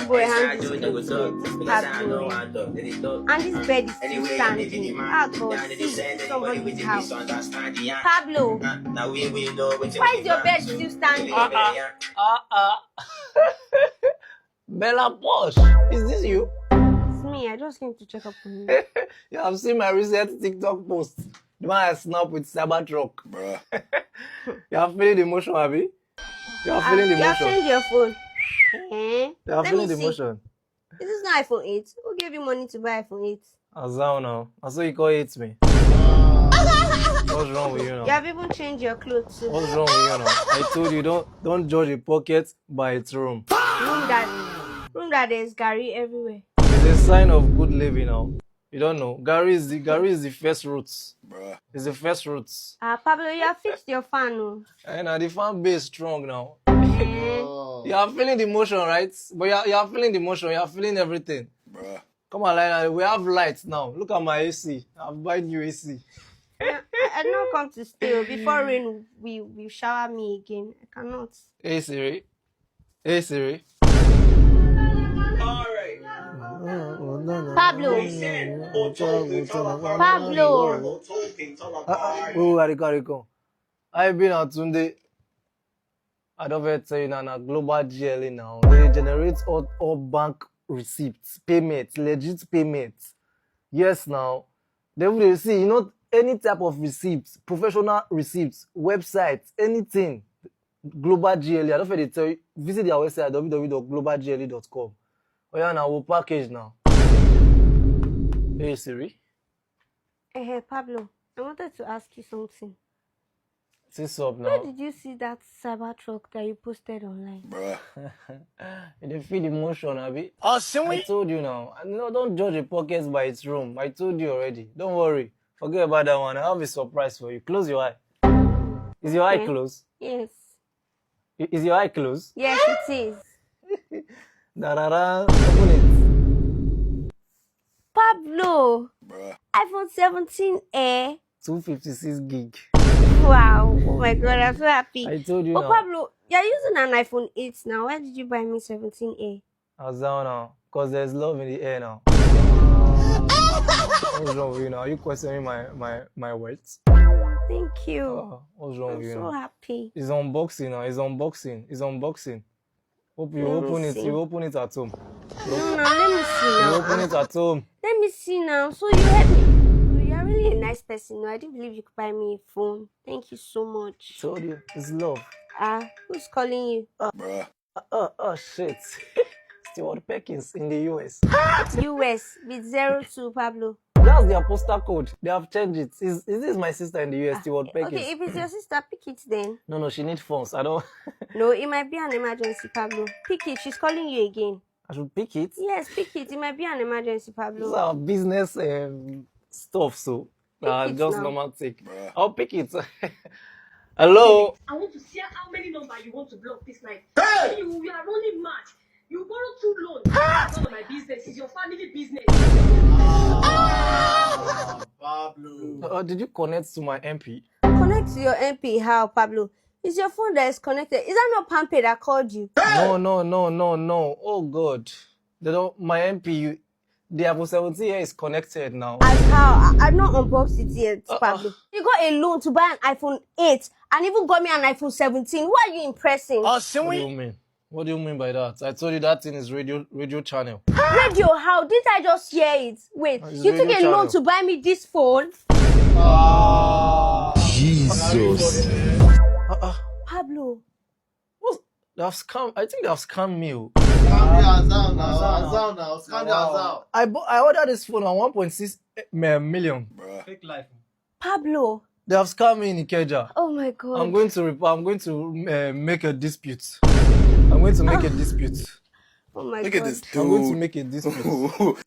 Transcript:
go and this Pablo. And this bed is still standing. Ah, God, see somebody's house. Pablo, why is your bed still standing? Bella Posh, is this you? It's me. I just came to check up on you. You have seen my recent TikTok post. The one I snap with Cybertruck. Bruh. You are feeling the motion, Abby? You are feeling the You have motion. changed your phone. You are feeling the motion. This is not iPhone 8. Who gave you money to buy iPhone 8? Azao now. I saw you call it me. What's wrong with you now? You have even changed your clothes too. What's wrong with you now? I told you don't judge a pocket by its room. Room that there's Gary everywhere. It's a sign of good living now. You don't know. Gary is the first roots. Bruh. It's the first roots. Pablo, you have fixed your fan, no? And the fan base strong now. You are feeling the motion, right? But you are feeling the motion. You are feeling everything. Bruh. Come on, like, we have lights now. Look at my AC. I've bought new AC. I don't come to stay. Before rain, we shower me again. I cannot. Hey Siri. Hey Siri. Pablo. Pablo. Go. I've been out Sunday. I don't know tell you now, global GLA now. They generate all bank receipts, payments, legit payments. Yes, now. They will see, any type of receipts, professional receipts, websites, anything. Global GLA. I don't know if they tell you, visit their website www.globalgla.com. Oh yeah, now we'll package now. Hey Siri. Hey Pablo, I wanted to ask you something. What's up now? Where did you see that Cybertruck that you posted online? Bruh. You didn't feel emotion, Abby. I told you now. No, don't judge a pocket by its room. I told you already. Don't worry. Forget about that one. I have a surprise for you. Close your eye. Is your eye closed? Yes. Is your eye closed? Yes, it is. Open it. Pablo. Bruh. iPhone 17 Air. 256 gig. Wow. Oh my God, I'm so happy. I told you now. now. Pablo, you're using an iPhone 8 now. Why did you buy me 17A? How's that now? Because there's love in the air now. What's wrong with you now? Are you questioning my words? Thank you. What's wrong with you now? I'm so happy. It's unboxing now. It's unboxing. Hope you open it. You open it at home. No, let me see now. You open it at home. Let me see now. So you help me. You're really a nice person. No, I didn't believe you could buy me a phone. Thank you so much. Told you. It's love. Who's calling you? Bruh. Shit. Stewart Perkins in the US. US with 02, Pablo. That's their postal code. They have changed it. Is this my sister in the US, Stewart Perkins? Okay, if it's your sister, pick it then. No, she needs phones. I don't. No, it might be an emergency, Pablo. Pick it. She's calling you again. I should pick it? Yes, pick it. It might be an emergency, Pablo. This is our business stuff, so just normal take. I'll pick it. Hello. I want to see how many numbers you want to block this night. Hey! You are running mad. You borrow 2 loans. It's none of my business. It's your family business. Pablo. Did you connect to my MP? Connect to your MP? How, Pablo? It's your phone that is connected. Is that not Pampe that called you? No. Oh God. My MP. The iPhone 17 here is connected now. As how? I've not unboxed it yet, Pablo. You got a loan to buy an iPhone 8 and even got me an iPhone 17. Who are you impressing? What do you mean? What do you mean by that? I told you that thing is radio channel. Radio? How? Did I just hear it? Wait, you took a loan to buy me this phone? Jesus. Pablo. They have scammed. I think they have scammed me. I ordered this phone at 1.6 million. Fake life. Pablo. They have scammed me in Ikeja. Oh my God. I'm going to make a dispute. I'm going to make a dispute. Oh my Look God. at this dude. I'm going to make a dispute.